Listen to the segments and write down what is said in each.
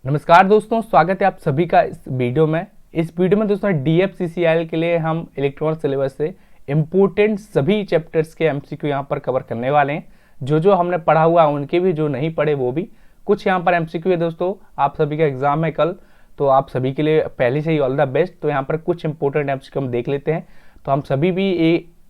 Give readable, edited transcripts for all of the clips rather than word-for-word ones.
नमस्कार दोस्तों, स्वागत है आप सभी का इस वीडियो में। इस वीडियो में दोस्तों DFCCIL के लिए हम इलेक्ट्रॉनिक सिलेबस से इम्पोर्टेंट सभी चैप्टर्स के MCQ यहाँ पर कवर करने वाले हैं। जो हमने पढ़ा हुआ उनके भी, जो नहीं पढ़े वो भी। कुछ यहाँ पर MCQ है दोस्तों, आप सभी का एग्जाम है कल, तो आप सभी के लिए पहले से ही ऑल द बेस्ट। तो यहाँ पर कुछ इंपॉर्टेंट MCQ हम देख लेते हैं, तो हम सभी भी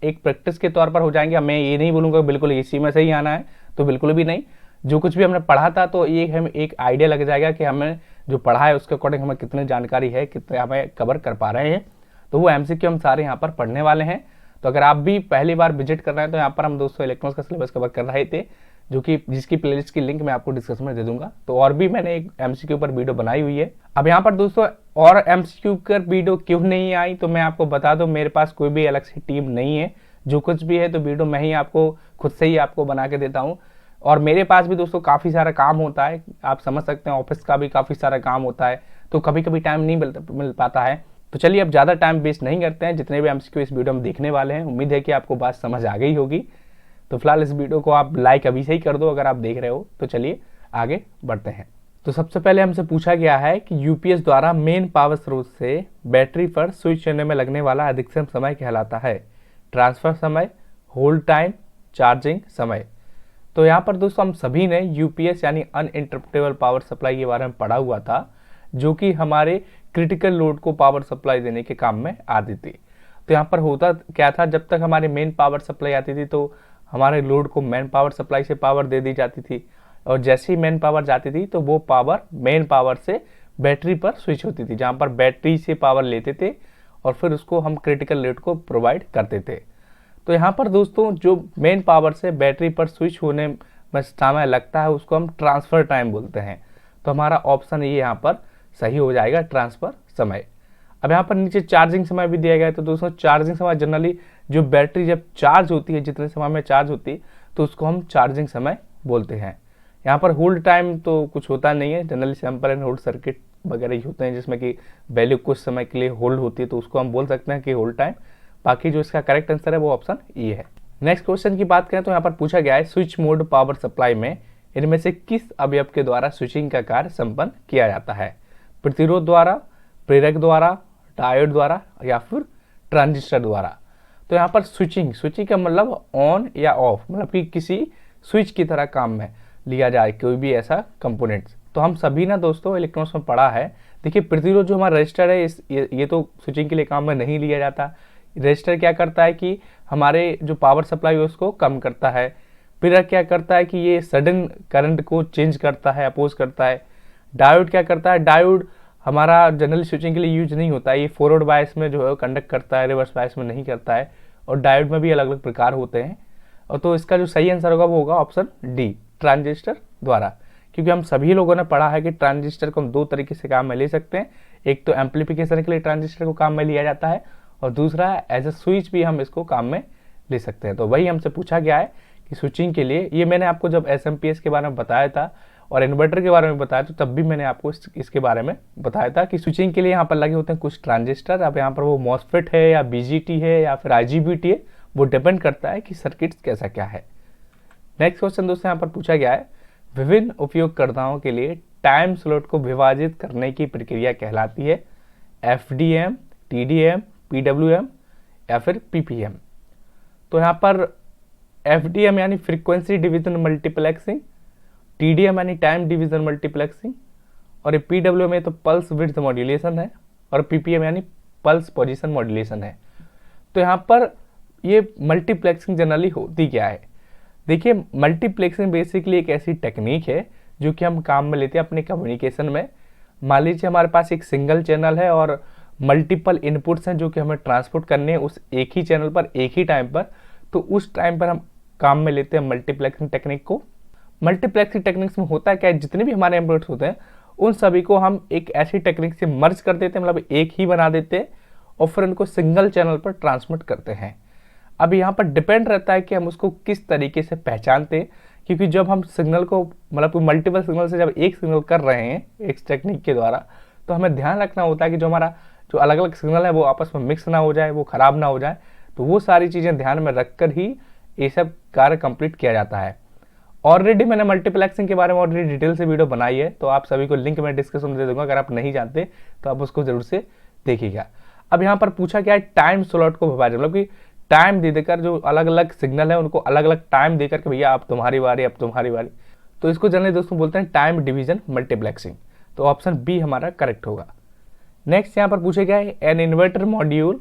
एक प्रैक्टिस के तौर पर हो जाएंगे। मैं ये नहीं बोलूँगा बिल्कुल इसी में से ही आना है, तो बिल्कुल भी नहीं। जो कुछ भी हमने पढ़ा था तो ये हमें एक आइडिया लग जाएगा कि हमें जो पढ़ा है उसके अकॉर्डिंग हमें कितनी जानकारी है, कितने हमें कवर कर पा रहे हैं। तो वो MCQ हम सारे यहाँ पर पढ़ने वाले हैं। तो अगर आप भी पहली बार विजिट कर रहे हैं तो यहाँ पर हम दोस्तों इलेक्ट्रॉनिक्स का सिलेबस कवर कर रहे थे, जिसकी प्लेलिस्ट की लिंक मैं आपको डिस्क्रिप्शन में दे दूंगा। तो और भी मैंने एक MCQ पर वीडियो बनाई हुई है। अब यहाँ पर दोस्तों और MCQ पर वीडियो क्यों नहीं आई, तो मैं आपको बता दूं, मेरे पास कोई भी अलग से टीम नहीं है। जो कुछ भी है तो वीडियो मैं ही आपको खुद से ही आपको बना के देता हूँ। और मेरे पास भी दोस्तों काफ़ी सारा काम होता है, आप समझ सकते हैं, ऑफिस का भी काफ़ी सारा काम होता है, तो कभी कभी टाइम नहीं मिल पाता है। तो चलिए अब ज़्यादा टाइम वेस्ट नहीं करते हैं। जितने भी MCQ इस वीडियो में देखने वाले हैं, उम्मीद है कि आपको बात समझ आ गई होगी। तो फिलहाल इस वीडियो को आप लाइक अभी से ही कर दो अगर आप देख रहे हो। तो चलिए आगे बढ़ते हैं। तो सबसे पहले हमसे पूछा गया है कि UPS द्वारा मेन पावर स्रोत से बैटरी पर स्विच करने में लगने वाला अधिकतम समय कहलाता है। ट्रांसफर समय, होल्ड टाइम, चार्जिंग समय। तो यहाँ पर दोस्तों हम सभी ने UPS यानी अनइंटरप्टेबल पावर सप्लाई के बारे में पढ़ा हुआ था, जो कि हमारे क्रिटिकल लोड को पावर सप्लाई देने के काम में आती थी। तो यहाँ पर होता क्या था, जब तक हमारी मेन पावर सप्लाई आती थी तो हमारे लोड को मेन पावर सप्लाई से पावर दे दी जाती थी, और जैसे ही मेन पावर जाती थी तो वो पावर मेन पावर से बैटरी पर स्विच होती थी, जहाँ पर बैटरी से पावर लेते थे और फिर उसको हम क्रिटिकल लोड को प्रोवाइड करते थे। तो यहाँ पर दोस्तों जो मेन पावर से बैटरी पर स्विच होने में समय लगता है उसको हम ट्रांसफ़र टाइम बोलते हैं। तो हमारा ऑप्शन ये यहाँ पर सही हो जाएगा, ट्रांसफ़र समय। अब यहाँ पर नीचे चार्जिंग समय भी दिया गया है। तो दोस्तों चार्जिंग समय जनरली जो बैटरी जब चार्ज होती है, जितने समय में चार्ज होती है, तो उसको हम चार्जिंग समय बोलते हैं। यहाँ पर होल्ड टाइम तो कुछ होता नहीं है, generally sample and hold circuit वगैरह ही होते हैं जिसमें कि वैल्यू कुछ समय के लिए होल्ड होती है, तो उसको हम बोल सकते हैं कि होल्ड टाइम। बाकी जो इसका करेक्ट आंसर है वो ऑप्शन ए है। नेक्स्ट क्वेश्चन की बात करें तो यहाँ पर पूछा गया है स्विच मोड पावर सप्लाई में इनमें से किस अवयव के द्वारा स्विचिंग का कार्य संपन्न किया जाता है। प्रतिरोध द्वारा, प्रेरक द्वारा, डायोड द्वारा या फिर ट्रांजिस्टर द्वारा। तो यहाँ पर स्विचिंग का मतलब ऑन या ऑफ, मतलब कि किसी स्विच की तरह काम में लिया जाए कोई भी ऐसा कंपोनेंट्स। तो हम सभी ना दोस्तों इलेक्ट्रॉनिक्स में पढ़ा है। देखिए प्रतिरोध जो हमारा रजिस्टर है ये तो स्विचिंग के लिए काम में नहीं लिया जाता। रजिस्टर क्या करता है कि हमारे जो पावर सप्लाई है उसको कम करता है। प्रेरक क्या करता है कि ये सडन करंट को चेंज करता है, अपोज करता है। डायोड क्या करता है, डायोड हमारा जनरली स्विचिंग के लिए यूज नहीं होता है, ये फॉरवर्ड बायस में जो है कंडक्ट करता है, रिवर्स बायस में नहीं करता है। और डायोड में भी अलग अलग प्रकार होते हैं। और तो इसका जो सही आंसर होगा वो होगा ऑप्शन डी, ट्रांजिस्टर द्वारा। क्योंकि हम सभी लोगों ने पढ़ा है कि ट्रांजिस्टर को हम दो तरीके से काम में ले सकते हैं। एक तो एम्पलीफिकेशन के लिए ट्रांजिस्टर को काम में लिया जाता है, और दूसरा एज ए स्विच भी हम इसको काम में ले सकते हैं। तो वही हमसे पूछा गया है कि स्विचिंग के लिए, ये मैंने आपको जब SMPS के बारे में बताया था और इन्वर्टर के बारे में बताया तो तब भी मैंने आपको इसके बारे में बताया था कि स्विचिंग के लिए यहाँ पर लगे होते हैं कुछ ट्रांजिस्टर। अब यहाँ पर वो मॉसफेट है या BGT है या फिर IGBT है, वो डिपेंड करता है कि सर्किट कैसा क्या है। नेक्स्ट क्वेश्चन दोस्तों यहाँ पर पूछा गया है विभिन्न उपयोगकर्ताओं के लिए टाइम स्लॉट को विभाजित करने की प्रक्रिया कहलाती है FDM, TDM, PWM या फिर PPM। तो यहाँ पर FDM यानी फ्रीक्वेंसी डिवीजन मल्टीप्लेक्सिंग, TDM यानी टाइम डिवीजन मल्टीप्लेक्सिंग, और ये PWM में तो पल्स विड्थ मॉड्यूलेशन है, और PPM यानी पल्स पोजीशन मॉड्यूलेशन है। तो यहाँ पर ये मल्टीप्लेक्सिंग जनरली होती क्या है। देखिए मल्टीप्लेक्सिंग बेसिकली एक ऐसी टेक्निक है जो कि हम काम में लेते हैं अपने कम्युनिकेशन में। मान लीजिए हमारे पास एक सिंगल चैनल है और मल्टीपल इनपुट्स हैं जो कि हमें ट्रांसपोर्ट करने हैं उस एक ही चैनल पर एक ही टाइम पर। तो उस टाइम पर हम काम में लेते हैं मल्टीप्लेक्सिंग टेक्निक को। मल्टीप्लेक्सिंग टेक्निक्स में होता है क्या है, जितने भी हमारे इनपुट्स होते हैं उन सभी को हम एक ऐसी टेक्निक से मर्ज कर देते हैं, मतलब एक ही बना देते हैं और फिर उनको सिंगल चैनल पर ट्रांसमिट करते हैं। अब यहाँ पर डिपेंड रहता है कि हम उसको किस तरीके से पहचानते हैं, क्योंकि जब हम सिग्नल को मतलब मल्टीपल सिग्नल से जब एक सिग्नल कर रहे हैं इस टेक्निक के द्वारा, तो हमें ध्यान रखना होता है कि जो हमारा जो अलग अलग सिग्नल है वो आपस में मिक्स ना हो जाए, वो खराब ना हो जाए। तो वो सारी चीज़ें ध्यान में रखकर ही ये सब कार्य कंप्लीट किया जाता है। ऑलरेडी मैंने मल्टीप्लेक्सिंग के बारे में ऑलरेडी डिटेल से वीडियो बनाई है, तो आप सभी को लिंक मैं डिस्क्रिप्शन में दे दूंगा, अगर आप नहीं जानते तो आप उसको जरूर से देखिएगा। अब यहाँ पर पूछा गया है टाइम स्लॉट को विभाजन, मतलब कि टाइम दे देकर जो अलग अलग सिग्नल है उनको अलग अलग टाइम देकर के भैया अब तुम्हारी बारी, अब तुम्हारी बारी, तो इसको जनरली दोस्तों बोलते हैं टाइम डिवीजन मल्टीप्लेक्सिंग। तो ऑप्शन बी हमारा करेक्ट होगा। नेक्स्ट यहाँ पर पूछा गया है an inverter module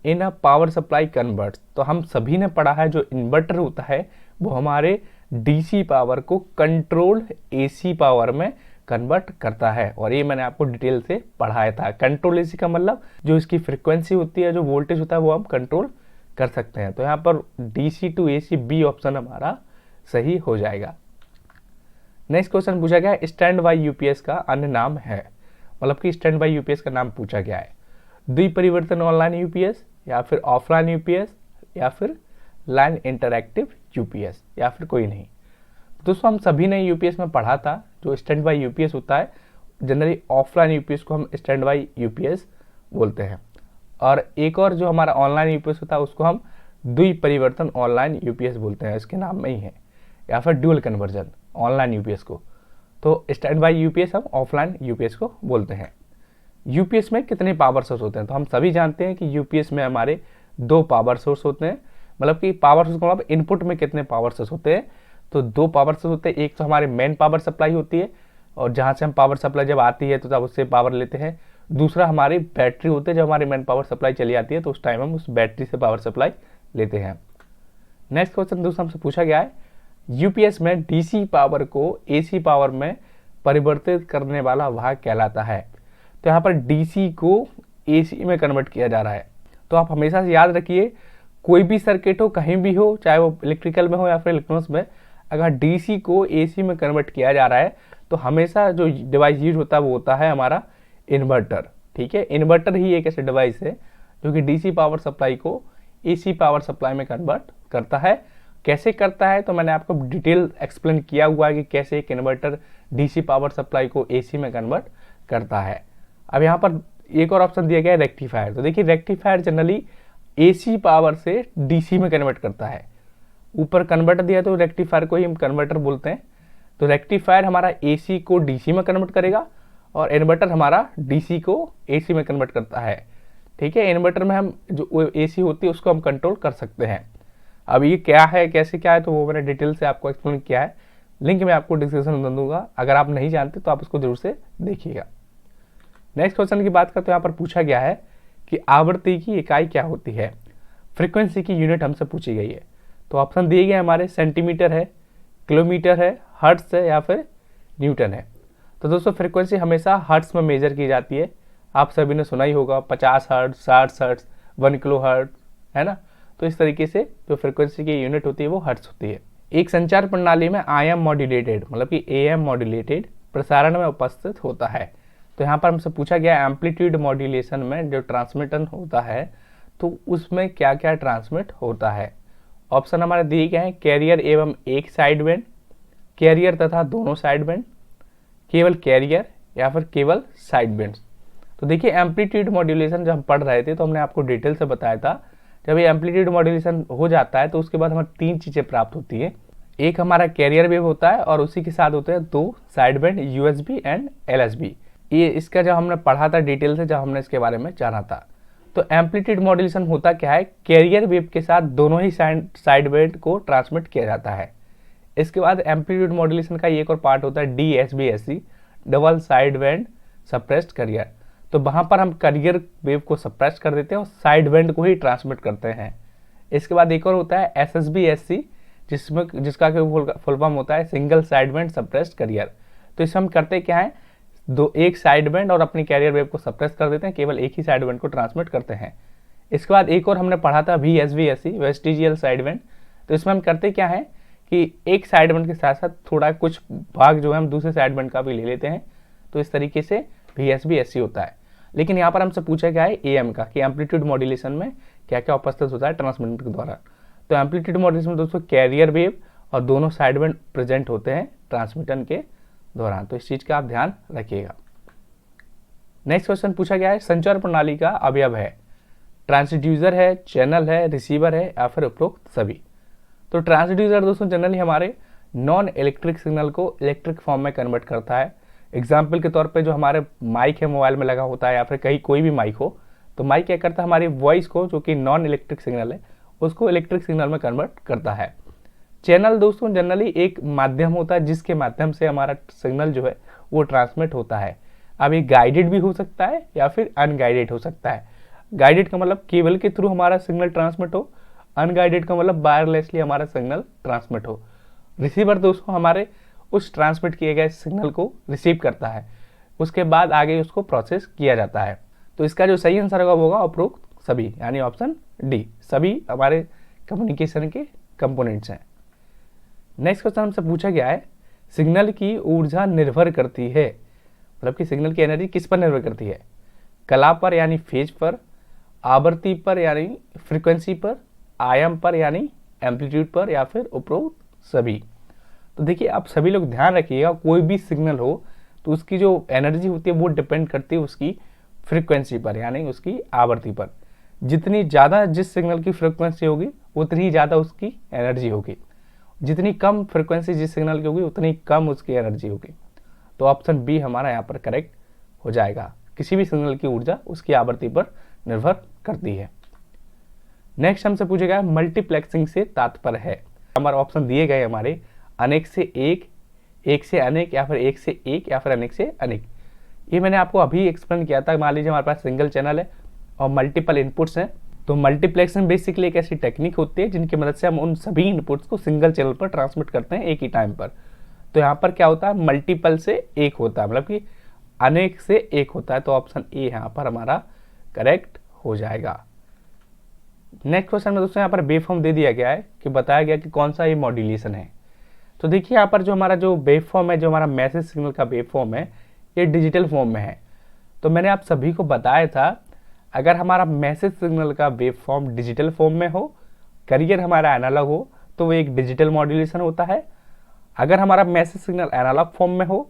in a power supply converts. तो हम सभी ने पढ़ा है जो इन्वर्टर होता है वो हमारे डीसी पावर को कंट्रोल्ड एसी पावर में कन्वर्ट करता है, और ये मैंने आपको डिटेल से पढ़ाया था। कंट्रोल एसी का मतलब जो इसकी फ्रीक्वेंसी होती है, जो वोल्टेज होता है वो हम कंट्रोल कर सकते हैं। तो यहाँ पर DC to AC B option हमारा सही हो जाएगा। नेक्स्ट क्वेश्चन पूछा गया है स्टैंड बाई यूपीएस का अन्य नाम है, मतलब कि स्टैंड बाई यूपीएस का नाम पूछा गया है। द्विपरिवर्तन ऑनलाइन यूपीएस, या फिर ऑफलाइन यूपीएस, या फिर लाइन इंटरैक्टिव यूपीएस, या फिर कोई नहीं। दोस्तों हम सभी ने यूपीएस में पढ़ा था जो स्टैंड बाई यूपीएस होता है, जनरली ऑफलाइन यूपीएस को हम स्टैंड बाई यूपीएस बोलते हैं, और एक और जो हमारा ऑनलाइन यूपीएस होता है उसको हम द्विपरिवर्तन ऑनलाइन यूपीएस बोलते हैं, इसके नाम में ही है, या फिर ड्यूअल कन्वर्जन ऑनलाइन यूपीएस को। तो स्टैंड बाई यूपीएस हम ऑफलाइन यूपीएस को बोलते हैं। यूपीएस में कितने पावर सोर्स होते हैं, तो हम सभी जानते हैं कि यूपीएस में हमारे 2 पावर सोर्स होते हैं, मतलब कि पावर सोर्स का मतलब इनपुट में कितने पावर सोर्स होते हैं, तो 2 पावर सोर्स होते हैं। एक तो हमारे मेन पावर सप्लाई होती है, और जहाँ से हम पावर सप्लाई जब आती है तो तब उससे पावर लेते हैं। दूसरा हमारी बैटरी होती है, जब हमारी मेन पावर सप्लाई चली आती है तो उस टाइम हम उस बैटरी से पावर सप्लाई लेते हैं। नेक्स्ट क्वेश्चन दोस्तों हमसे पूछा गया है यूपीएस में डीसी पावर को एसी पावर में परिवर्तित करने वाला भाग कहलाता है। तो यहाँ पर डीसी को एसी में कन्वर्ट किया जा रहा है। तो आप हमेशा से याद रखिए, कोई भी सर्किट हो, कहीं भी हो, चाहे वो इलेक्ट्रिकल में हो या फिर इलेक्ट्रॉनिक्स में, अगर डीसी को एसी में कन्वर्ट किया जा रहा है तो हमेशा जो डिवाइस यूज होता है वो होता है हमारा इन्वर्टर। ठीक है, इन्वर्टर ही एक ऐसे डिवाइस है जो कि डीसी पावर सप्लाई को एसी पावर सप्लाई में कन्वर्ट करता है। कैसे करता है तो मैंने आपको डिटेल एक्सप्लेन किया हुआ है कि कैसे एक इन्वर्टर डीसी पावर सप्लाई को एसी में कन्वर्ट करता है। अब यहाँ पर एक और ऑप्शन दिया गया है रेक्टिफायर। तो देखिए रेक्टिफायर जनरली एसी पावर से डीसी में कन्वर्ट करता है। ऊपर कन्वर्टर दिया तो रेक्टिफायर को ही हम कन्वर्टर बोलते हैं। तो रेक्टिफायर हमारा एसी को डीसी में कन्वर्ट करेगा, और इन्वर्टर हमारा डीसी को एसी में कन्वर्ट करता है। ठीक है, इन्वर्टर में हम जो एसी होती है उसको हम कंट्रोल कर सकते हैं। अब ये क्या है, कैसे क्या है, तो वो मैंने डिटेल से आपको एक्सप्लेन किया है, लिंक मैं आपको डिस्क्रिप्शन में दूंगा, अगर आप नहीं जानते तो आप उसको जरूर से देखिएगा। नेक्स्ट क्वेश्चन की बात करते तो यहाँ पर पूछा गया है कि आवृत्ति की इकाई क्या होती है, फ्रीक्वेंसी की यूनिट हमसे पूछी गई है। तो ऑप्शन दिए गए हमारे सेंटीमीटर है, किलोमीटर है, हर्ट्स है, या फिर न्यूटन है। तो दोस्तों फ्रीक्वेंसी हमेशा हर्ट्स में मेजर की जाती है। आप सभी ने सुना ही होगा 50 हर्ट्स, 60 हर्ट्स, 1 किलो हर्ट्स, है ना। तो इस तरीके से जो फ्रीक्वेंसी की यूनिट होती है वो हर्ट्स होती है। एक संचार प्रणाली में AM मॉड्यूलेटेड, मतलब कि AM मॉड्यूलेटेड प्रसारण में उपस्थित होता है। तो यहाँ पर हमसे पूछा गया एम्पलीट्यूड मॉड्यूलेशन में जो ट्रांसमिशन होता है तो उसमें क्या क्या ट्रांसमिट होता है। ऑप्शन हमारे दिए गए हैं कैरियर एवं एक साइड बैंड, कैरियर तथा दोनों साइड बैंड, केवल कैरियर, या फिर केवल साइड बैंड्स। तो देखिए एम्पलीट्यूड मॉड्यूलेशन जब हम पढ़ रहे थे तो हमने आपको डिटेल से बताया था, जब ये एम्पलीट्यूड मॉड्यूलेशन हो जाता है तो उसके बाद हमें 3 चीज़ें प्राप्त होती है। एक हमारा कैरियर वेव होता है, और उसी के साथ होते हैं 2 side band USB and LSB। ये इसका जब हमने पढ़ा था डिटेल से, जब हमने इसके बारे में जाना था। तो एम्पलीट्यूड मॉड्यूलेशन होता क्या है, कैरियर वेव के साथ दोनों ही साइड बैंड को ट्रांसमिट किया जाता है। इसके बाद एम्पलीट्यूड मॉड्यूलेशन का एक और पार्ट होता है DSBSC, double side band suppressed career. तो वहाँ पर हम कैरियर वेव को सप्रेस कर देते हैं और साइड बैंड को ही ट्रांसमिट करते हैं। इसके बाद एक और होता है SSBSC, जिसका फुल फॉर्म होता है single side band suppressed career. तो इसमें हम करते क्या है, एक साइड बैंड और अपनी कैरियर वेव को सप्रेस कर देते हैं, केवल एक ही साइड बैंड को ट्रांसमिट करते हैं। इसके बाद एक और हमने पढ़ा था VSBSC, वेस्टिजियल साइड बैंड। तो इसमें हम करते क्या है कि एक साइड बैंड के साथ साथ थोड़ा कुछ भाग जो है हम दूसरे साइड बैंड का भी ले लेते हैं। तो इस तरीके से VSBSC होता है। लेकिन यहाँ पर हमसे पूछा गया है AM का कि एम्पलीट्यूड मॉड्यूलेशन में क्या क्या उपस्थित होता है ट्रांसमिटर के द्वारा। तो एम्पलीट्यूड मॉड्यूलेशन में दोस्तों कैरियर वेव और दोनों साइड बैंड प्रेजेंट होते हैं ट्रांसमिटर के दौरान। तो इस चीज़ का आप ध्यान रखिएगा। नेक्स्ट क्वेश्चन पूछा गया है संचार प्रणाली का अवयव है, ट्रांसड्यूसर है, चैनल है, रिसीवर है, या फिर उपरोक्त सभी। तो ट्रांसड्यूसर दोस्तों जनरली हमारे नॉन इलेक्ट्रिक सिग्नल को इलेक्ट्रिक फॉर्म में कन्वर्ट करता है। एग्जाम्पल के तौर पे जो हमारे माइक है मोबाइल में लगा होता है या फिर कहीं कोई भी माइक हो, तो माइक क्या करता है, हमारी वॉइस को जो कि नॉन इलेक्ट्रिक सिग्नल है उसको इलेक्ट्रिक सिग्नल में कन्वर्ट करता है। चैनल दोस्तों जनरली एक माध्यम होता है जिसके माध्यम से हमारा सिग्नल जो है वो ट्रांसमिट होता है। अब ये गाइडेड भी हो सकता है या फिर अनगाइडेड हो सकता है। गाइडेड का मतलब केबल के थ्रू हमारा सिग्नल ट्रांसमिट हो, अनगाइडेड का मतलब वायरलेसली हमारा सिग्नल ट्रांसमिट हो। रिसीवर दोस्तों हमारे उस ट्रांसमिट किए गए सिग्नल को रिसीव करता है, उसके बाद आगे उसको प्रोसेस किया जाता है। तो इसका जो सही आंसर होगा उपरोक्त सभी, यानी ऑप्शन डी, सभी हमारे कम्युनिकेशन के कंपोनेंट्स हैं। नेक्स्ट क्वेश्चन हमसे पूछा गया है, सिग्नल की ऊर्जा निर्भर करती है, मतलब कि सिग्नल की एनर्जी किस पर निर्भर करती है, कला पर यानी फेज पर, आवृत्ति पर यानी फ्रीक्वेंसी पर, आयाम पर यानी एम्पलीट्यूड पर, या फिर उपरोक्त सभी। तो देखिए आप सभी लोग ध्यान रखिएगा, कोई भी सिग्नल हो तो उसकी जो एनर्जी होती है वो डिपेंड करती है उसकी फ्रीक्वेंसी पर यानी उसकी आवृत्ति पर। जितनी ज़्यादा जिस सिग्नल की फ्रीक्वेंसी होगी उतनी ही ज़्यादा उसकी एनर्जी होगी, जितनी कम फ्रीक्वेंसी जिस सिग्नल की होगी उतनी कम उसकी एनर्जी होगी। तो ऑप्शन बी हमारा यहाँ पर करेक्ट हो जाएगा, किसी भी सिग्नल की ऊर्जा उसकी आवृत्ति पर निर्भर करती है। नेक्स्ट हमसे पूछेगा मल्टीप्लेक्सिंग से तात्पर्य है, हमारे ऑप्शन दिए गए हमारे अनेक से एक, एक से अनेक, या फिर एक से एक, या फिर अनेक से अनेक। ये मैंने आपको अभी एक्सप्लेन किया था। मान लीजिए हमारे पास सिंगल चैनल है और मल्टीपल इनपुट्स हैं, तो मल्टीप्लेक्सिंग बेसिकली एक ऐसी टेक्निक होती है जिनकी मदद से हम उन सभी इनपुट्स को सिंगल चैनल पर ट्रांसमिट करते हैं एक ही टाइम पर। तो यहाँ पर क्या होता है, मल्टीपल से एक होता है, मतलब कि अनेक से एक होता है। तो ऑप्शन ए यहाँ पर हमारा करेक्ट हो जाएगा। नेक्स्ट क्वेश्चन में दोस्तों यहाँ पर वेवफॉर्म दे दिया गया है कि बताया गया कि कौन सा ये मॉड्यूलेशन है। तो देखिए यहाँ पर जो हमारा जो वेवफॉर्म है, जो हमारा मैसेज सिग्नल का वेवफॉर्म है, ये डिजिटल फॉर्म में है। तो मैंने आप सभी को बताया था, अगर हमारा मैसेज सिग्नल का वेवफॉर्म डिजिटल फॉर्म में हो, कैरियर हमारा एनालॉग हो, तो वो एक डिजिटल मॉड्यूलेशन होता है। अगर हमारा मैसेज सिग्नल एनालॉग फॉर्म में हो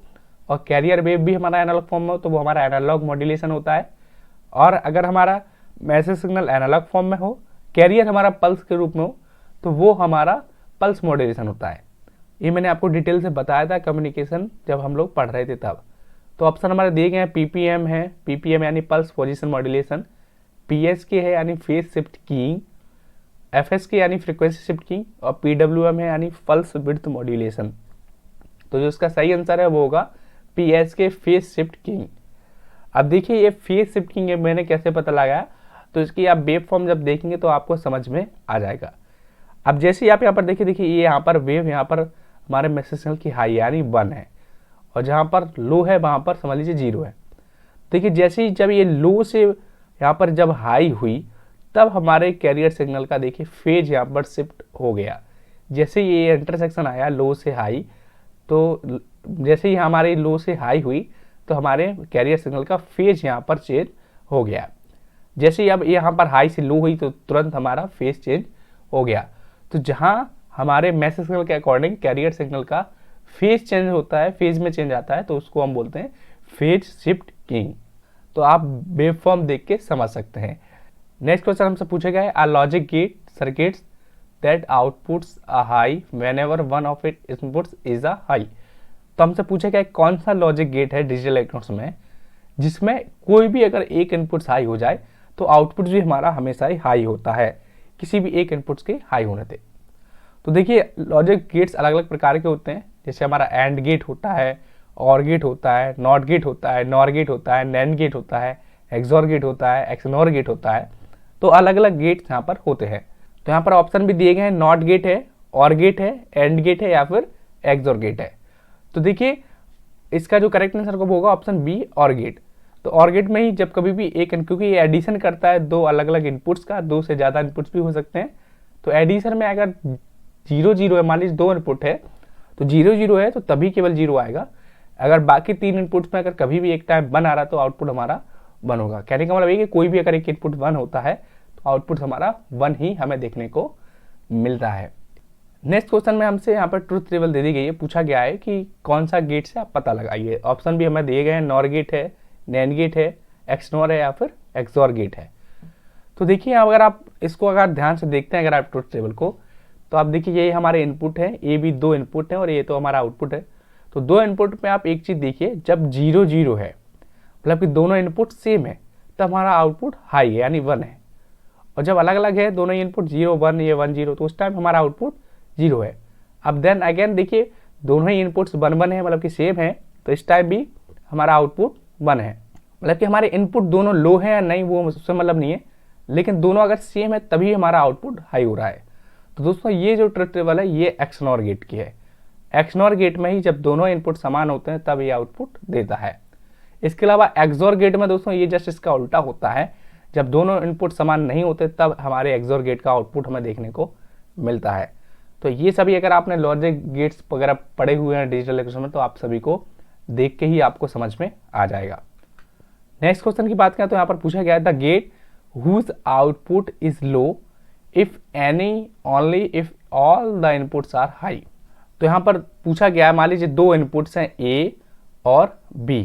और कैरियर वेव भी हमारा एनालॉग फॉर्म में हो, तो वो हमारा एनालॉग मॉड्यूलेशन होता है। और अगर हमारा मैसेज सिग्नल एनालॉग फॉर्म में हो, कैरियर हमारा पल्स के रूप में हो, तो वो हमारा पल्स मॉड्यूलेशन होता है। ये मैंने आपको डिटेल से बताया था कम्युनिकेशन जब हम लोग पढ़ रहे थे तब। तो ऑप्शन हमारे दिए गए हैं, पीपीएम है, पीपीएम यानी पल्स पोजीशन मॉड्यूलेशन, पीएसके है यानी फेज शिफ्ट कीइंग, एफएसके यानी फ्रीक्वेंसी शिफ्ट कीइंग, और पीडब्ल्यूएम है यानी पल्स विड्थ मॉड्यूलेशन। तो जो इसका सही आंसर है वो होगा पीएसके फेज शिफ्ट कीइंग। अब देखिए ये फेज शिफ्ट कीइंग मैंने कैसे पता लगाया, तो इसकी आप वेव फॉर्म जब देखेंगे तो आपको समझ में आ जाएगा। अब जैसे ही आप यहाँ पर देखिए ये यहाँ पर वेव, यहाँ पर हमारे मैसेज सिग्नल की हाई यानी 1 है, और जहाँ पर लो है वहाँ पर समझ लीजिए 0 है। देखिए जैसे ही जब ये लो से यहाँ पर जब हाई हुई, तब हमारे कैरियर सिग्नल का देखिए फेज यहाँ पर शिफ्ट हो गया। जैसे ये इंटरसेक्शन आया लो से हाई, तो जैसे ही हमारे लो से हाई हुई तो हमारे कैरियर सिग्नल का फेज यहाँ पर चेंज हो गया। जैसे ही अब यहाँ पर हाई से लो हुई तो तुरंत हमारा फेज चेंज हो गया। तो जहाँ हमारे मैसेज सिग्नल के अकॉर्डिंग कैरियर सिग्नल का फेज चेंज होता है, फेज में चेंज आता है, तो उसको हम बोलते हैं फेज शिफ्ट कीइंग। तो आप वेवफॉर्म देख के समझ सकते हैं। नेक्स्ट क्वेश्चन हमसे पूछा गया है, a logic gate circuits that outputs a high whenever one of it inputs is a high. तो हमसे पूछा गया है कौन सा लॉजिक गेट है डिजिटल इलेक्ट्रॉनिक्स में जिसमें कोई भी अगर एक इनपुट हाई हो जाए तो आउटपुट भी हमारा हमेशा ही हाई होता है, किसी भी एक इनपुट्स के हाई होने से। तो देखिए लॉजिक गेट्स अलग अलग प्रकार के होते हैं, जैसे हमारा एंड गेट होता है, और गेट होता है, नॉट गेट होता है, नॉर गेट होता है, नैंड गेट होता है, एक्सॉर गेट होता है, एक्सनॉर गेट होता है। तो अलग अलग गेट्स यहाँ पर होते हैं। तो यहाँ पर ऑप्शन भी दिए गए हैं, नॉट गेट है, और गेट है, एंड गेट है, या फिर एक्सॉर गेट है। तो देखिए इसका जो करेक्ट आंसर होगा ऑप्शन बी, और गेट। तो और गेट में ही जब कभी भी एक, क्योंकि ये एडिशन करता है दो अलग अलग इनपुट्स का, दो से ज़्यादा इनपुट्स भी हो सकते हैं, तो एडिशन में अगर 0 0 है, मान लीजिए 2 इनपुट है तो 0 0 है तो तभी केवल 0 आएगा। अगर बाकी 3 इनपुट्स में अगर कभी भी एक टाइम 1 आ रहा तो आउटपुट हमारा 1 होगा। कहने का मतलब ये कि कोई भी अगर एक इनपुट 1 होता है तो आउटपुट हमारा 1 ही हमें देखने को मिलता है। नेक्स्ट क्वेश्चन में हमसे यहाँ पर ट्रुथ टेबल दे दी गई है, पूछा गया है कि कौन सा गेट से आप पता लगाइए। ऑप्शन भी हमें दिए गए हैं, नॉर गेट है, नैंड गेट है, एक्सनॉर है, या फिर एक्सॉर गेट है। तो देखिए अगर आप इसको अगर ध्यान से देखते हैं, अगर आप ट्रुथ टेबल को, तो आप देखिए ये हमारे इनपुट है, ये भी 2 इनपुट है और ये तो हमारा आउटपुट है। तो 2 इनपुट में आप एक चीज़ देखिए, जब 0 0 है मतलब कि दोनों इनपुट सेम है तब हमारा आउटपुट हाई है यानी 1 है, और जब अलग अलग है दोनों इनपुट 0 1 ये 1 0 तो उस टाइम हमारा आउटपुट 0 है। अब देन अगेन देखिए दोनों ही इनपुट्स 1 1 है मतलब कि सेम है, तो इस टाइम भी हमारा आउटपुट 1 है। मतलब कि हमारे इनपुट दोनों लो है या नहीं वो उससे मतलब नहीं है, लेकिन दोनों अगर सेम है तभी हमारा आउटपुट हाई हो रहा है। तो दोस्तों ये जो ट्रुथ टेबल है ये XNOR गेट की है। XNOR गेट में ही जब दोनों इनपुट समान होते हैं तब ये आउटपुट देता है। इसके अलावा XOR गेट में दोस्तों ये जस्ट इसका उल्टा होता है, जब दोनों इनपुट समान नहीं होते तब हमारे XOR गेट का आउटपुट हमें देखने को मिलता है। तो ये सभी अगर आपने लॉजिक गेट्स वगैरह पढ़े हुए हैं डिजिटल इलेक्ट्रॉनिक्स में तो आप सभी को देख के ही आपको समझ में आ जाएगा। नेक्स्ट क्वेश्चन की बात करें तो यहाँ पर पूछा गया है the gate whose output is low if any only if all the inputs are high. तो यहाँ पर पूछा गया है, मान लीजिए 2 इनपुट्स हैं A और B,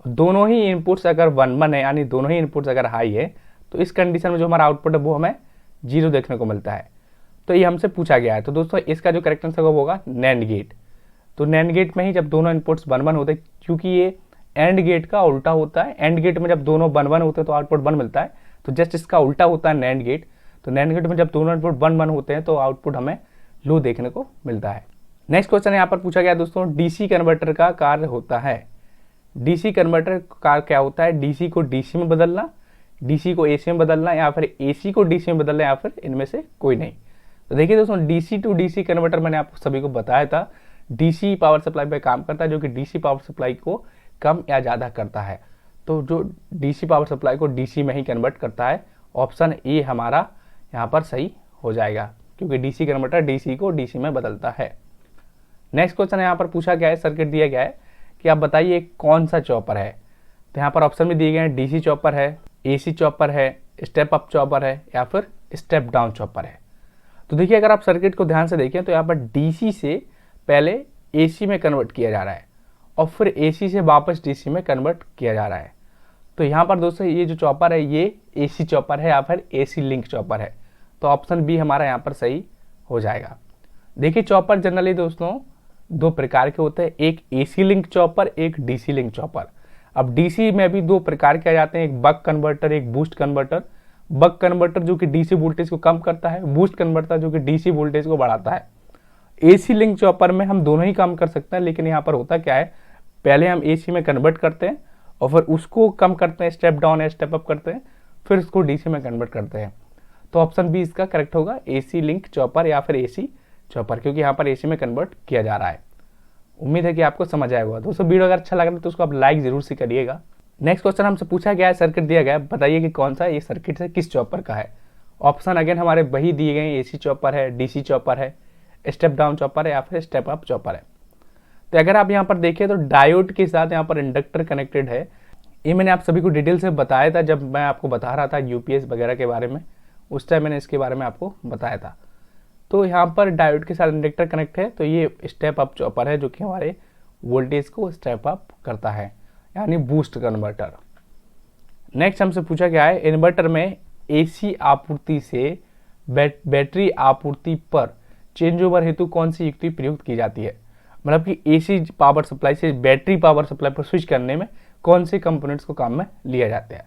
दोनों ही इनपुट्स अगर 1 1 है यानी दोनों ही इनपुट्स अगर हाई है तो इस कंडीशन में जो हमारा आउटपुट है वो हमें 0 देखने को मिलता है। तो ये हमसे पूछा गया है। तो दोस्तों इसका जो करेक्ट आंसर होगा NAND गेट। तो NAND गेट में ही जब दोनों इनपुट्स 1 1 होते हैं, क्योंकि ये एंड गेट का उल्टा होता है, एंड गेट में जब दोनों 1 1 होते हैं तो आउटपुट 1 मिलता है, तो जस्ट इसका उल्टा होता है NAND गेट। तो NAND गेट में जब दोनों इनपुट 1 1 होते हैं तो आउटपुट हमें लो देखने को मिलता है। नेक्स्ट क्वेश्चन यहाँ पर पूछा गया दोस्तों DC कन्वर्टर का कार्य होता है। DC कन्वर्टर का क्या होता है, DC को DC में बदलना, DC को AC में बदलना, या फिर AC को DC में बदलना, या फिर इनमें से कोई नहीं। तो देखिए दोस्तों DC टू DC कन्वर्टर मैंने आप सभी को बताया था DC पावर सप्लाई पे काम करता है, जो कि DC पावर सप्लाई को कम या ज़्यादा करता है। तो जो DC पावर सप्लाई को DC में ही कन्वर्ट करता है, ऑप्शन ए हमारा यहाँ पर सही हो जाएगा, क्योंकि DC कन्वर्टर DC को DC में बदलता है। नेक्स्ट क्वेश्चन यहाँ पर पूछा गया है, सर्किट दिया गया है कि आप बताइए कौन सा चॉपर है। तो यहाँ पर ऑप्शन भी दिए गए हैं, DC चॉपर है, AC चॉपर है, स्टेप अप चॉपर है, या फिर स्टेप डाउन चॉपर है। तो देखिए अगर आप सर्किट को ध्यान से देखें तो यहाँ पर DC से पहले AC में कन्वर्ट किया जा रहा है और फिर AC से वापस DC में कन्वर्ट किया जा रहा है। तो यहाँ पर दोस्तों ये जो चॉपर है ये AC चॉपर है या फिर AC लिंक चॉपर है। तो ऑप्शन बी हमारा यहाँ पर सही हो जाएगा। देखिए चॉपर जनरली दोस्तों 2 प्रकार के होते हैं, एक AC लिंक चॉपर, एक DC लिंक चॉपर। अब DC में भी 2 प्रकार के आ जाते हैं, एक बक कन्वर्टर, एक बूस्ट कन्वर्टर। बक कन्वर्टर जो कि DC वोल्टेज को कम करता है, बूस्ट कन्वर्टर जो कि DC वोल्टेज को बढ़ाता है। AC लिंक चॉपर में हम दोनों ही काम कर सकते हैं, लेकिन यहाँ पर होता क्या है, पहले हम AC में कन्वर्ट करते हैं और फिर उसको कम करते हैं, स्टेप डाउन या स्टेप अप करते हैं, फिर उसको DC में कन्वर्ट करते हैं। तो ऑप्शन बी इसका करेक्ट होगा, AC लिंक चॉपर या फिर AC चॉपर, क्योंकि यहाँ पर AC में कन्वर्ट किया जा रहा है। उम्मीद है कि आपको समझ आया होगा। दोस्तों वीडियो अगर अच्छा लग रहा है तो उसको आप लाइक जरूर से करिएगा। नेक्स्ट क्वेश्चन हमसे पूछा गया है, सर्किट दिया गया है, बताइए कि कौन सा ये सर्किट है किस चॉपर का है। ऑप्शन अगेन हमारे वही दिए गए हैं, AC चॉपर है, DC चॉपर है, स्टेप डाउन चॉपर है, या फिर स्टेप अप चॉपर है। तो अगर आप यहाँ पर देखें तो डायोड के साथ यहाँ पर इंडक्टर कनेक्टेड है। ये मैंने आप सभी को डिटेल से बताया था जब मैं आपको बता रहा था UPS वगैरह के बारे में, उस टाइम मैंने इसके बारे में आपको बताया था। तो यहाँ पर डायोड के साथ इंडक्टर कनेक्ट है, तो ये स्टेप अप चॉपर है जो कि हमारे वोल्टेज को स्टेप अप करता है, यानी बूस्ट कन्वर्टर। नेक्स्ट हमसे पूछा गया है, इन्वर्टर में AC आपूर्ति से बैटरी आपूर्ति पर चेंज ओवर हेतु कौन सी युक्ति प्रयुक्त की जाती है। मतलब कि AC पावर सप्लाई से बैटरी पावर सप्लाई पर स्विच करने में कौन से कंपोनेंट्स को काम में लिया जाता है।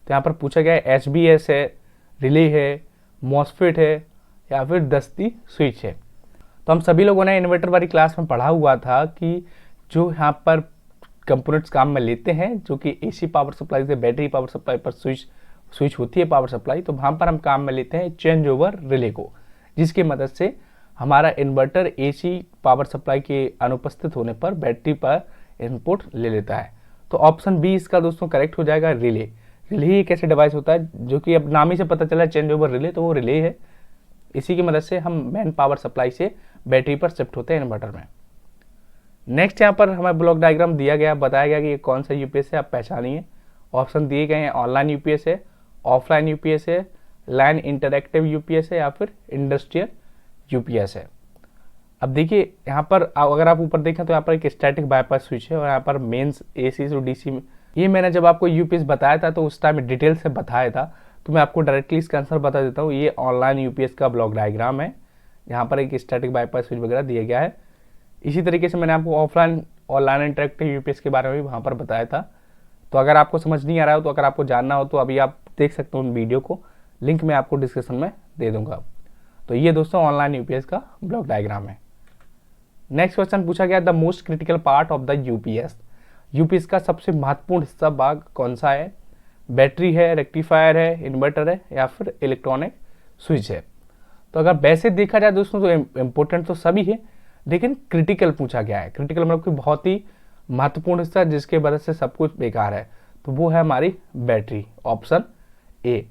तो यहाँ पर पूछा गया है, HBS है, रिले है, मॉसफेट है, या फिर दस्ती स्विच है। तो हम सभी लोगों ने इन्वर्टर वाली क्लास में पढ़ा हुआ था कि जो यहाँ पर कंपोनेंट्स काम में लेते हैं, जो कि AC पावर सप्लाई से बैटरी पावर सप्लाई पर स्विच होती है पावर सप्लाई, तो वहाँ पर हम काम में लेते हैं चेंज ओवर रिले को, जिसकी मदद से हमारा इन्वर्टर AC पावर सप्लाई के अनुपस्थित होने पर बैटरी पर इनपुट ले लेता है। तो ऑप्शन बी इसका दोस्तों करेक्ट हो जाएगा, रिले। रिले एक ऐसे डिवाइस होता है जो कि अब नाम ही से पता चला चेंज ओवर रिले, तो वो रिले है। इसी की मदद से हम मेन पावर सप्लाई से बैटरी पर शिफ्ट होते हैं इन्वर्टर में। नेक्स्ट यहाँ पर हमें ब्लॉक डायग्राम दिया गया, बताया गया कि ये कौन सा UPS है, आप पहचानिए। ऑप्शन दिए गए हैं, ऑनलाइन UPS है, ऑफलाइन UPS है, लाइन इंटरएक्टिव UPS है, या फिर इंडस्ट्रियल UPS है। अब देखिए यहाँ पर अगर आप ऊपर देखें तो यहाँ पर एक स्टैटिक बाईपास स्विच है और यहाँ पर मेन्स AC से DC में। ये मैंने जब आपको UPS बताया था तो उस टाइम डिटेल से बताया था, तो मैं आपको डायरेक्टली इसका आंसर बता देता हूँ। ये ऑनलाइन UPS का ब्लॉक डायग्राम है, यहाँ पर एक स्टैटिक बाईपास स्विच वगैरह दिया गया है। इसी तरीके से मैंने आपको ऑफलाइन ऑनलाइन इंटरेक्टिव यूपीएस के बारे में भी वहाँ पर बताया था। तो अगर आपको समझ नहीं आ रहा हो, तो अगर आपको जानना हो तो अभी आप देख सकते हो उन वीडियो को, लिंक मैं आपको डिस्क्रिप्शन में दे दूंगा। तो ये दोस्तों ऑनलाइन यूपीएस का ब्लॉक डायग्राम है। नेक्स्ट क्वेश्चन पूछा गया, the most critical part of the UPS. UPS का सबसे महत्वपूर्ण हिस्सा भाग कौन सा है? बैटरी है, रेक्टिफायर है, इन्वर्टर है, या फिर इलेक्ट्रॉनिक स्विच है? तो अगर वैसे देखा जाए दोस्तों तो इम्पोर्टेंट तो सभी है, लेकिन क्रिटिकल पूछा गया है। क्रिटिकल मतलब कि बहुत ही महत्वपूर्ण हिस्सा जिसके वजह से सब कुछ बेकार है, तो वो है हमारी बैटरी, ऑप्शन ए।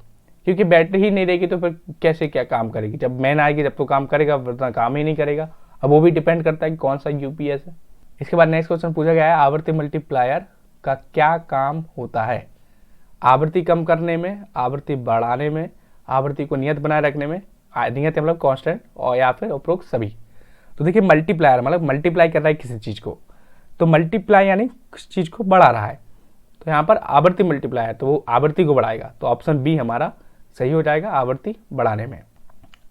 क्योंकि बैटरी ही नहीं रहेगी तो फिर कैसे क्या काम करेगी? जब मैन आएगी जब तो काम करेगा, वरना काम ही नहीं करेगा। अब वो भी डिपेंड करता है कि कौन सा यूपीएस है। इसके बाद नेक्स्ट क्वेश्चन पूछा गया है, आवृत्ति मल्टीप्लायर का क्या काम होता है? आवृत्ति कम करने में, आवृत्ति बढ़ाने में, आवृत्ति को नियत बनाए रखने में, नियत मतलब कांस्टेंट, और या फिर उपरोक्त सभी। तो देखिए मल्टीप्लायर मतलब मल्टीप्लाई कर रहा है किसी चीज को, तो मल्टीप्लाई यानी किसी चीज को बढ़ा रहा है। तो यहाँ पर आवृत्ति मल्टीप्लायर, तो वो आवृत्ति को बढ़ाएगा, तो ऑप्शन बी हमारा सही हो जाएगा, आवृत्ति बढ़ाने में।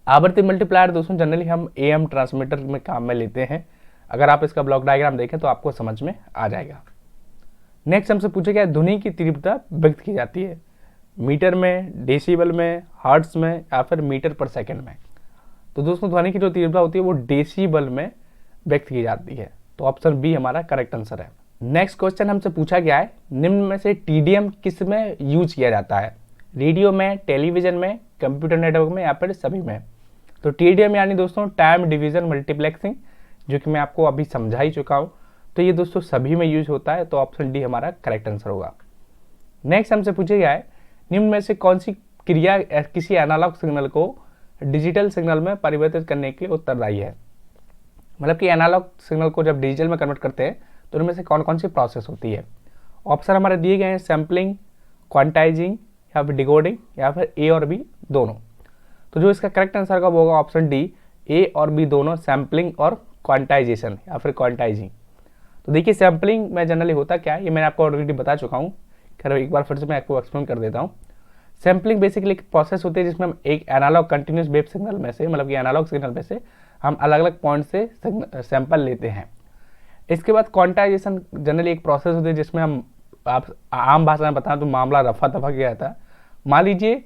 आवृत्ति मल्टीप्लायर दोस्तों जनरली हम एएम ट्रांसमीटर में काम में लेते हैं। अगर आप इसका ब्लॉक डायग्राम देखें तो आपको समझ में आ जाएगा। नेक्स्ट हमसे पूछा गया, ध्वनि की तीव्रता व्यक्त की जाती है मीटर में, डेसिबल में, हर्ट्ज में, या फिर मीटर पर सेकंड में? तो दोस्तों ध्वनि की जो तीव्रता होती है वो डेसिबल में व्यक्त की जाती है, तो ऑप्शन बी हमारा करेक्ट आंसर है। नेक्स्ट क्वेश्चन हमसे पूछा गया है, निम्न में से टीडीएम किस में यूज किया जाता है? रेडियो में, टेलीविजन में, कंप्यूटर नेटवर्क में, या फिर सभी में? तो टीडीएम यानी दोस्तों टाइम डिवीजन मल्टीप्लेक्सिंग, जो कि मैं आपको अभी समझा ही चुका हूँ। तो ये दोस्तों सभी में यूज होता है, तो ऑप्शन डी हमारा करेक्ट आंसर होगा। नेक्स्ट हमसे पूछा गया है, निम्न में से कौन सी क्रिया किसी एनालॉग सिग्नल को डिजिटल सिग्नल में परिवर्तित करने के लिए उत्तरदायी है? मतलब कि एनालॉग सिग्नल को जब डिजिटल में कन्वर्ट करते हैं तो उनमें से कौन कौन सी प्रोसेस होती है? ऑप्शन हमारे दिए गए हैं, सैम्पलिंग, क्वांटाइजिंग, या फिर डिकोडिंग, या फिर ए और बी दोनों। तो जो इसका करेक्ट आंसर का होगा ऑप्शन डी, ए और बी दोनों, सैम्पलिंग और क्वांटाइजेशन या फिर क्वांटाइजिंग। तो देखिए सैम्पलिंग में जनरली होता क्या है, ये मैंने आपको ऑलरेडी बता चुका हूँ, खैर एक बार फिर से मैं आपको एक्सप्लेन कर देता हूँ। सैम्पलिंग बेसिकली एक प्रोसेस होती है जिसमें हम एक एनालॉग कंटिन्यूस वेव सिग्नल में से, मतलब कि एनालॉग सिग्नल में से हम अलग अलग पॉइंट से सैंपल लेते हैं। इसके बाद क्वांटाइजेशन जनरली एक प्रोसेस होती है जिसमें हम, आप आम भाषा में बताएं तो मामला रफा दफा गया था। मान लीजिए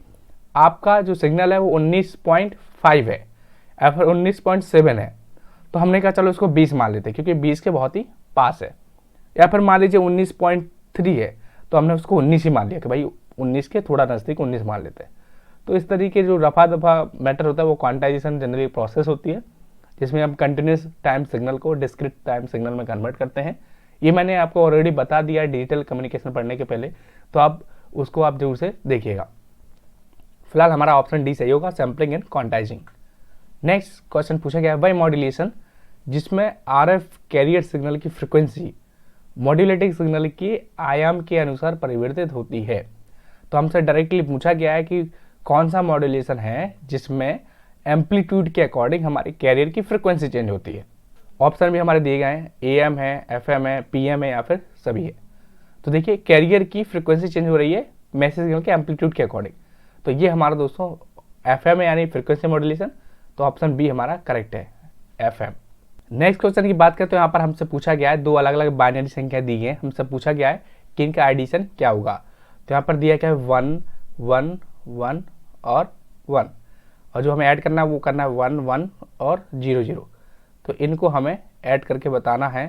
आपका जो सिग्नल है वो 19.5 है या फिर 19.7 है, तो हमने कहा चलो इसको 20 मान लेते हैं क्योंकि 20 के बहुत ही पास है। या फिर मान लीजिए 19.3 है तो हमने उसको 19 ही मान लिया कि भाई 19 के थोड़ा नज़दीक 19 मान लेते हैं। तो इस तरीके जो रफा दफा मैटर होता है वो क्वांटाइजेशन जनरली प्रोसेस होती है जिसमें हम कंटिन्यूस टाइम सिग्नल को डिस्क्रीट टाइम सिग्नल में कन्वर्ट करते हैं। ये मैंने आपको ऑलरेडी बता दिया है डिजिटल कम्युनिकेशन पढ़ने के पहले, तो आप उसको आप जरूर से देखिएगा। फिलहाल हमारा ऑप्शन डी सही होगा, सैम्पलिंग एंड क्वांटाइजिंग। नेक्स्ट क्वेश्चन पूछा गया है, वह मॉड्यूलेशन जिसमें आरएफ कैरियर सिग्नल की फ्रिक्वेंसी मॉड्यूलेटिंग सिग्नल के आयाम के अनुसार परिवर्तित होती है। तो हमसे डायरेक्टली पूछा गया है कि कौन सा मॉड्यूलेशन है जिसमें एम्पलीट्यूड के अकॉर्डिंग हमारी कैरियर की फ्रिक्वेंसी चेंज होती है। ऑप्शन भी हमारे दिए गए हैं, एएम है, एफएम है, पीएम है, या फिर सभी है। तो देखिए कैरियर की फ्रिक्वेंसी चेंज हो रही है मैसेज सिग्नल के एम्पलीट्यूड के अकॉर्डिंग, तो ये हमारा दोस्तों एफएम है यानी फ्रिक्वेंसी मॉड्यूलेशन, तो ऑप्शन बी हमारा करेक्ट है, एफएम। नेक्स्ट क्वेश्चन की बात करें तो यहाँ पर हमसे पूछा गया है, दो अलग अलग बाइनरी संख्या दी है, हमसे पूछा गया है कि इनका एडिशन क्या होगा। तो यहाँ पर दिया क्या है 1 1 1 और 1, और जो हमें ऐड करना है वो करना है 1 1 और 0 0। तो इनको हमें ऐड करके बताना है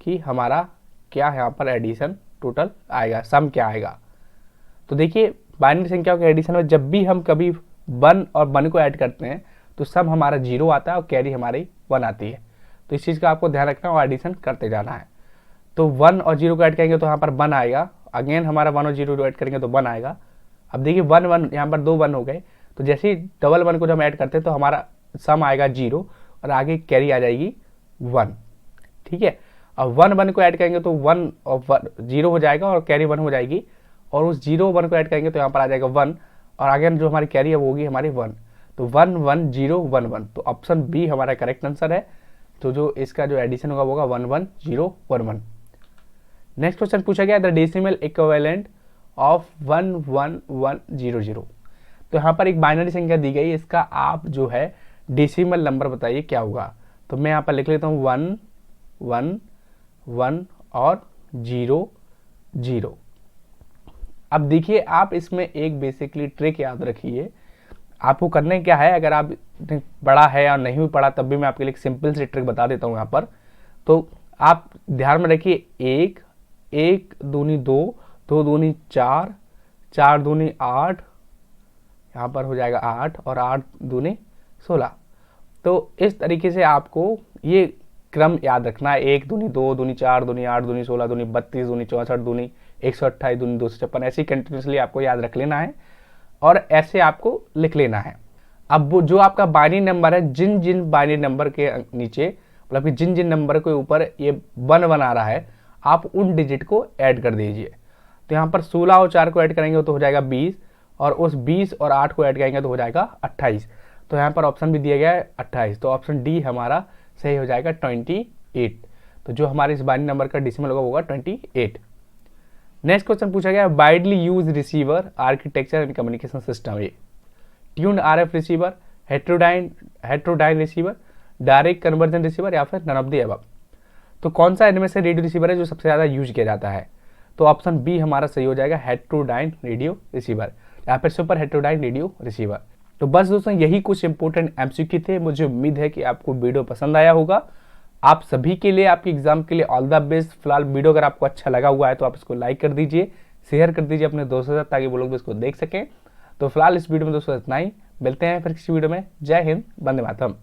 कि हमारा क्या यहाँ पर एडिशन टोटल आएगा, सम क्या आएगा। तो देखिए बाइनरी संख्याओं के एडिशन में जब भी हम कभी 1 और 1 को ऐड करते हैं तो सम हमारा 0 आता है और कैरी हमारी 1 आती है। तो इस चीज़ का आपको ध्यान रखना और एडिशन करते जाना है। तो 1 और 0 को ऐड करेंगे तो यहाँ पर 1 आएगा, अगेन हमारा 1 और 0 ऐड करेंगे तो 1 आएगा। अब देखिए 1 1 यहाँ पर 2 1 हो गए, तो जैसे ही डबल 1 को जब हम ऐड करते हैं तो हमारा सम आएगा 0 और आगे कैरी आ जाएगी 1, ठीक है। अब 1 1 को ऐड करेंगे तो 1 और 0 हो जाएगा और कैरी 1 हो जाएगी, और उस 0 1 को ऐड करेंगे तो यहाँ पर आ जाएगा 1 और आगे जो हमारी कैरी है वो होगी हमारी 1। तो 1 1 0 1 1, तो ऑप्शन बी हमारा करेक्ट आंसर है। तो जो इसका जो एडिशन होगा वो होगा 1 1 0 1 1। नेक्स्ट क्वेश्चन पूछा गया द डेसिमल इक्विवेलेंट ऑफ 1 1 1 0 0। तो यहाँ पर एक बाइनरी संख्या दी गई, इसका आप जो है डेसिमल नंबर बताइए क्या होगा। तो मैं यहाँ पर लिख लेता हूँ 1 1 1 और 0 0। अब देखिए आप इसमें एक बेसिकली ट्रिक याद रखिए, आपको करने क्या है, अगर आप पढ़ा है या नहीं भी पढ़ा तब भी मैं आपके लिए एक सिंपल सी ट्रिक बता देता हूँ यहाँ पर। तो आप ध्यान में रखिए, 1 1 दूनी 2 2 दूनी 4 4 दूनी 8, यहाँ पर हो जाएगा 8 और 8 दूनी 16। तो इस तरीके से आपको ये क्रम याद रखना है, 1 दूनी 2 दूनी 4 दूनी 8 दूनी 16 दूनी 32 दूनी 64 दूनी 128 दूनी 256, ऐसे कंटिन्यूसली आपको याद रख लेना है और ऐसे आपको लिख लेना है। अब वो जो आपका बाइनरी नंबर है, जिन जिन बाइनरी नंबर के नीचे, मतलब कि जिन जिन नंबर के ऊपर ये 1 1 आ रहा है, आप उन डिजिट को ऐड कर दीजिए। तो यहाँ पर 16 और 4 को ऐड करेंगे तो हो जाएगा 20, और उस 20 और 8 को ऐड करेंगे तो हो जाएगा 28। तो यहाँ पर ऑप्शन भी दिया गया है 28, तो ऑप्शन डी हमारा सही हो जाएगा 28। तो जो हमारे इस बाइनरी नंबर का डेसिमल होगा वो होगा 28। नेक्स्ट क्वेश्चन पूछा गया, widely use receiver architecture and communication system A, tuned RF receiver, heterodyne receiver, direct conversion receiver या फिर नन ऑफ द अबव। तो कौन सा इनमें से रेडियो रिसीवर है जो सबसे ज़्यादा यूज किया जाता है? तो ऑप्शन बी हमारा सही हो जाएगा, हेट्रोडाइन रेडियो रिसीवर या फिर सुपर हेट्रोडाइन रेडियो रिसीवर। तो बस दोस्तों यही कुछ इंपॉर्टेंट एमसीक्यू थे। मुझे उम्मीद है कि आपको वीडियो पसंद आया होगा। आप सभी के लिए, आपके एग्जाम के लिए ऑल द बेस्ट। फिलहाल वीडियो अगर आपको अच्छा लगा हुआ है तो आप इसको लाइक कर दीजिए, शेयर कर दीजिए अपने दोस्तों के साथ, ताकि वो लोग भी इसको देख सकें। तो फिलहाल इस वीडियो में दोस्तों इतना ही, मिलते हैं फिर किसी वीडियो में। जय हिंद, वंदे मातरम।